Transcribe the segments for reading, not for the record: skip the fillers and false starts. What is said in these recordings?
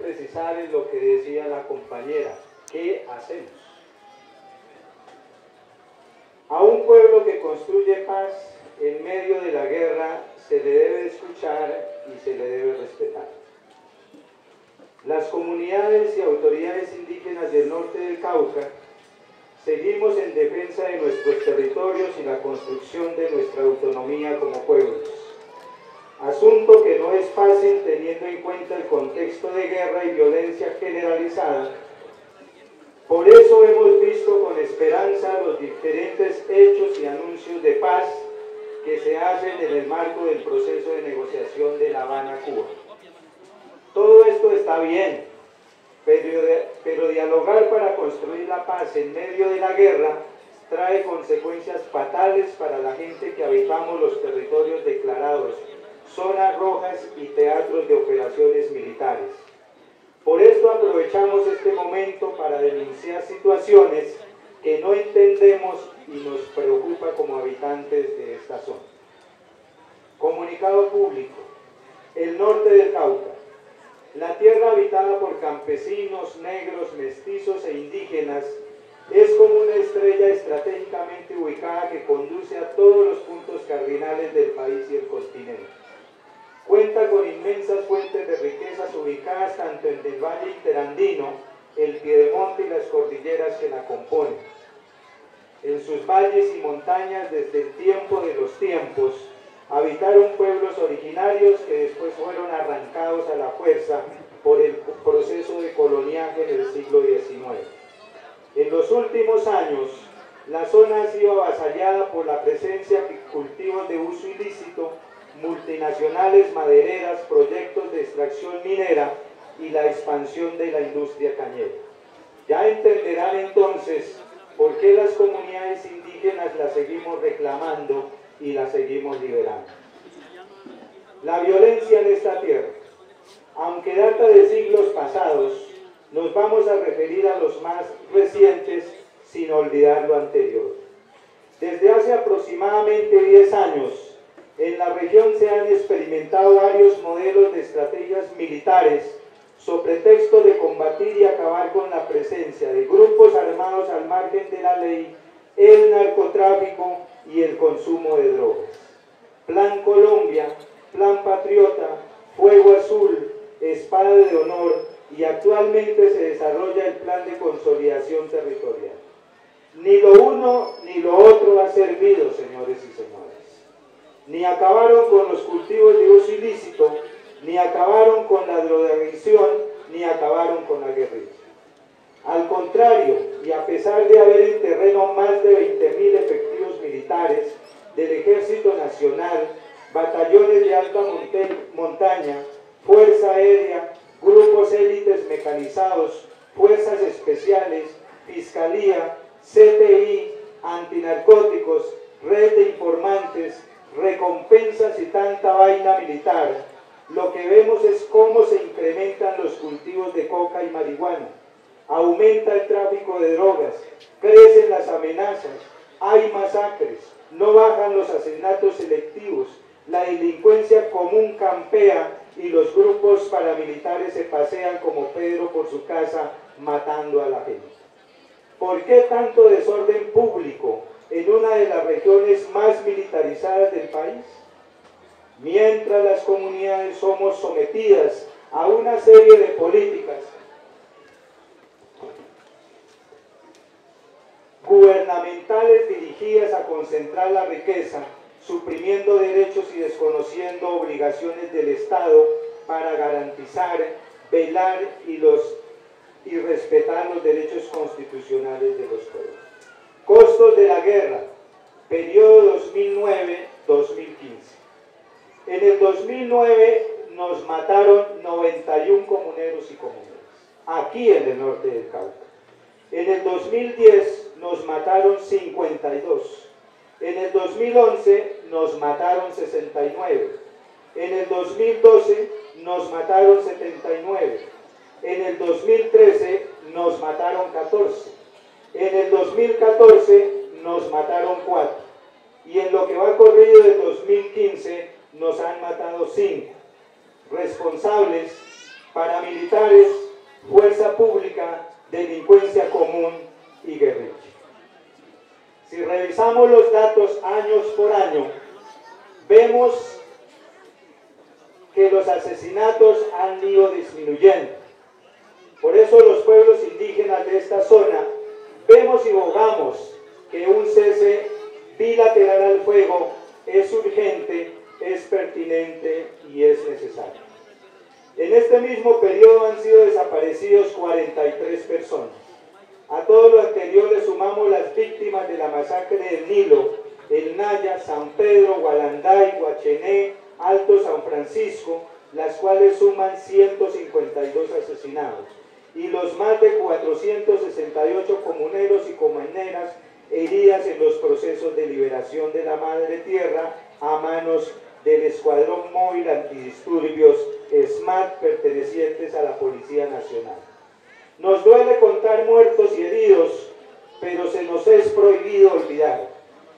precisar en lo que decía la compañera. ¿Qué hacemos? A un pueblo que construye paz en medio de la guerra se le debe escuchar y se le debe respetar. Las comunidades y autoridades indígenas del norte del Cauca seguimos en defensa de nuestros territorios y la construcción de nuestra autonomía como pueblos. Asunto que no es fácil teniendo en cuenta el contexto de guerra y violencia generalizada. Por eso hemos visto con esperanza los diferentes hechos y anuncios de paz que se hacen en el marco del proceso de negociación de La Habana, Cuba. Todo esto está bien, pero dialogar para construir la paz en medio de la guerra trae consecuencias fatales para la gente que habitamos los territorios declarados zonas rojas y teatros de operaciones militares. Por esto aprovechamos este momento para denunciar situaciones que no entendemos y nos preocupa como habitantes de esta zona. Comunicado público. El norte del Cauca. La tierra habitada por campesinos, negros, mestizos e indígenas es como una estrella estratégicamente ubicada que conduce a todos los puntos cardinales del país y el continente. Cuenta con inmensas fuentes de riquezas ubicadas tanto en el Valle Interandino, el Piedemonte y las cordilleras que la componen. En sus valles y montañas, desde el tiempo de los tiempos, habitaron pueblos originarios que después fueron arrancados a la fuerza por el proceso de coloniaje en el siglo XIX. En los últimos años, la zona ha sido avasallada por la presencia de cultivos de uso ilícito, multinacionales madereras, proyectos de extracción minera y la expansión de la industria cañera. Ya entenderán entonces por qué las comunidades indígenas las seguimos reclamando y la seguimos liberando. La violencia en esta tierra, aunque data de siglos pasados, nos vamos a referir a los más recientes sin olvidar lo anterior. Desde hace aproximadamente 10 años, en la región se han experimentado varios modelos de estrategias militares sobre pretexto de combatir y acabar con la presencia de grupos armados al margen de la ley, el narcotráfico y el consumo de drogas. Plan Colombia, Plan Patriota, Fuego Azul, Espada de Honor y actualmente se desarrolla el Plan de Consolidación Territorial. Ni lo uno ni lo otro ha servido, señores y señoras. Ni acabaron con los cultivos de uso ilícito, ni acabaron con la drogadicción, ni acabaron con la guerrilla. Al contrario, y a pesar de haber en terreno más de 20.000 efectivos militares del Ejército Nacional, batallones de alta montaña, Fuerza Aérea, grupos élites mecanizados, fuerzas especiales, Fiscalía, CTI, antinarcóticos, red de informantes, recompensas y tanta vaina militar, lo que vemos es cómo se incrementan los cultivos de coca y marihuana, aumenta el tráfico de drogas, crecen las amenazas, hay masacres, no bajan los asesinatos selectivos, la delincuencia común campea y los grupos paramilitares se pasean como Pedro por su casa matando a la gente. ¿Por qué tanto desorden público en una de las regiones más militarizadas del país? Mientras las comunidades somos sometidas a una serie de políticas gubernamentales dirigidas a concentrar la riqueza, suprimiendo derechos y desconociendo obligaciones del Estado para garantizar, velar y respetar los derechos constitucionales de los pueblos. Costos de la guerra, periodo 2009-2015. En el 2009 nos mataron 91 comuneros y comuneras, aquí en el norte del Cauca. En el 2010 nos mataron 52. En el 2011 nos mataron 69. En el 2012 nos mataron 79. En el 2013 nos mataron 14. En el 2014 nos mataron 4. Y en lo que va corrido del 2015 nos han matado 5. Responsables, paramilitares, fuerza pública, delincuencia común y guerrilla. Si revisamos los datos años por año, vemos que los asesinatos han ido disminuyendo. Por eso los pueblos indígenas de esta zona vemos y bogamos que un cese bilateral al fuego es urgente, es pertinente y es necesario. En este mismo periodo han sido desaparecidos 43 personas. A todo lo anterior le sumamos las víctimas de la masacre del Nilo, El Naya, San Pedro, Gualanday, Guachené, Alto San Francisco, las cuales suman 152 asesinados, y los más de 468 comuneros y comuneras heridas en los procesos de liberación de la Madre Tierra a manos del Escuadrón Móvil Antidisturbios SMAT pertenecientes a la Policía Nacional. Nos duele contar muertos y heridos, pero se nos es prohibido olvidar.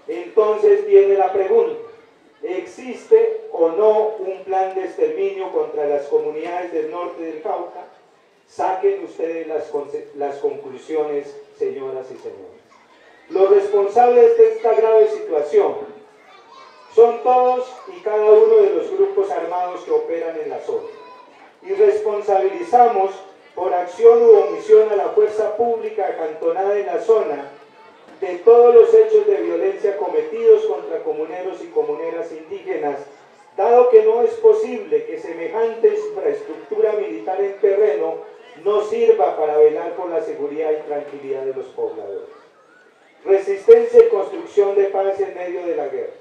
Entonces viene la pregunta: ¿existe o no un plan de exterminio contra las comunidades del norte del Cauca? Saquen ustedes las conclusiones, señoras y señores. Los responsables de esta grave situación son todos y cada uno de los grupos armados que operan en la zona. Y responsabilizamos por acción u omisión a la fuerza pública acantonada en la zona de todos los hechos de violencia cometidos contra comuneros y comuneras indígenas, dado que no es posible que semejante infraestructura militar en terreno no sirva para velar por la seguridad y tranquilidad de los pobladores. Resistencia y construcción de paz en medio de la guerra.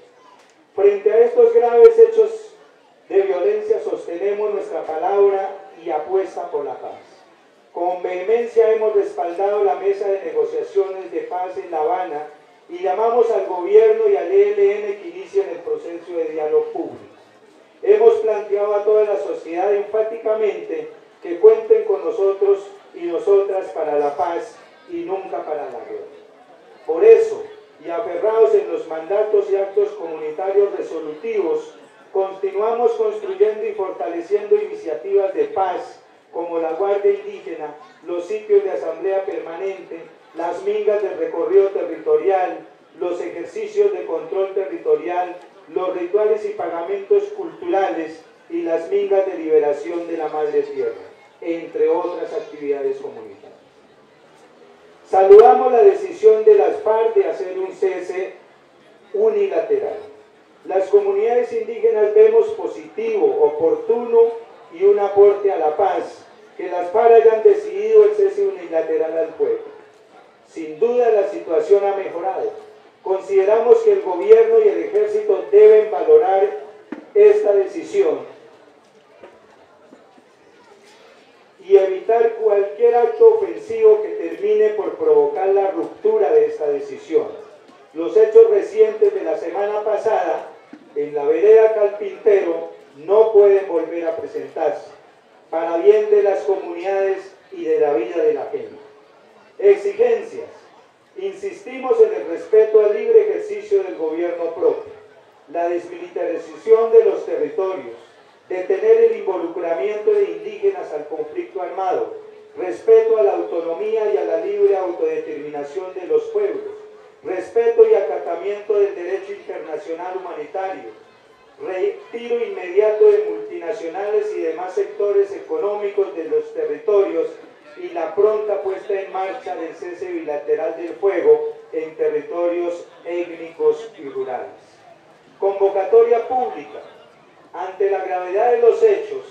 Frente a estos graves hechos de violencia sostenemos nuestra palabra y apuesta por la paz. Con vehemencia hemos respaldado la mesa de negociaciones de paz en La Habana y llamamos al gobierno y al ELN que inicien el proceso de diálogo público. Hemos planteado a toda la sociedad enfáticamente que cuenten con nosotros y nosotras para la paz y nunca para la guerra. Por eso, y aferrados en los mandatos y actos comunitarios resolutivos, continuamos construyendo y fortaleciendo iniciativas de paz como la Guardia Indígena, los sitios de asamblea permanente, las mingas del recorrido territorial, los ejercicios de control territorial, los rituales y pagamentos culturales y las mingas de liberación de la Madre Tierra, entre otras actividades comunitarias. Saludamos la decisión de las FARC de hacer un cese unilateral. Las comunidades indígenas vemos positivo, oportuno y un aporte a la paz que las FARC hayan decidido el cese unilateral al fuego. Sin duda la situación ha mejorado. Consideramos que el gobierno y el ejército deben valorar esta decisión y evitar cualquier acto ofensivo que termine por provocar la ruptura de esta decisión. Los hechos recientes de la semana pasada en la vereda Calpintero no pueden volver a presentarse, para bien de las comunidades y de la vida de la gente. Exigencias. Insistimos en el respeto al libre ejercicio del gobierno propio, la desmilitarización de los territorios, detener el involucramiento de indígenas al conflicto armado, respeto a la autonomía y a la libre autodeterminación de los pueblos, respeto y acatamiento del derecho internacional humanitario, retiro inmediato de multinacionales y demás sectores económicos de los territorios y la pronta puesta en marcha del cese bilateral del fuego en territorios étnicos y rurales. Convocatoria pública. Ante la gravedad de los hechos,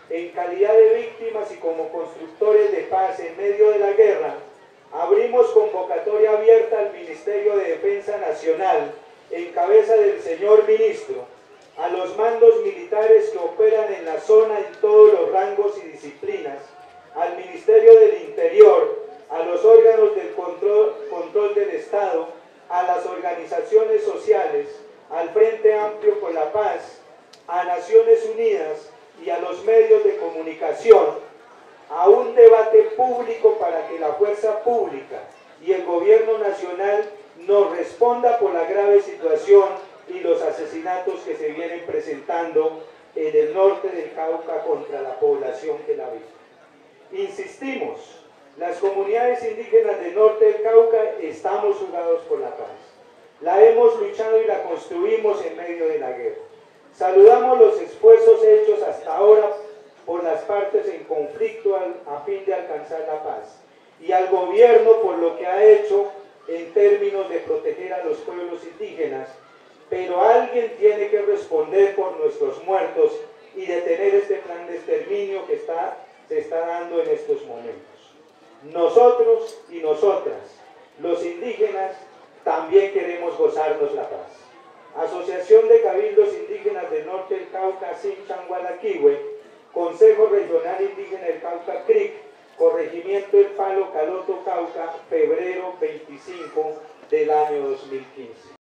en calidad de víctimas y como constructores de paz en medio de la guerra, abrimos convocatoria abierta al Ministerio de Defensa Nacional, en cabeza del señor ministro, a los mandos militares que operan en la zona en todos los rangos y disciplinas, al Ministerio del Interior, a los órganos del control del Estado, a las organizaciones sociales, al Frente Amplio por la Paz, a Naciones Unidas y a los medios de comunicación, a un debate público para que la fuerza pública y el gobierno nacional nos responda por la grave situación y los asesinatos que se vienen presentando en el norte del Cauca contra la población que la habita. Insistimos, las comunidades indígenas del norte del Cauca estamos jugados por la paz. La hemos luchado y la construimos en medio de la guerra. Saludamos los esfuerzos hechos hasta ahora por las partes en conflicto a fin de alcanzar la paz, y al gobierno por lo que ha hecho en términos de proteger a los pueblos indígenas, pero alguien tiene que responder por nuestros muertos y detener este plan de exterminio que se está dando en estos momentos. Nosotros y nosotras, los indígenas, también queremos gozarnos la paz. Asociación de Cabildos Indígenas del Norte del Cauca, Sinchangualaquihue, Consejo Regional Indígena del Cauca, CRIC, Corregimiento del Palo, Caloto, Cauca, febrero 25 del año 2015.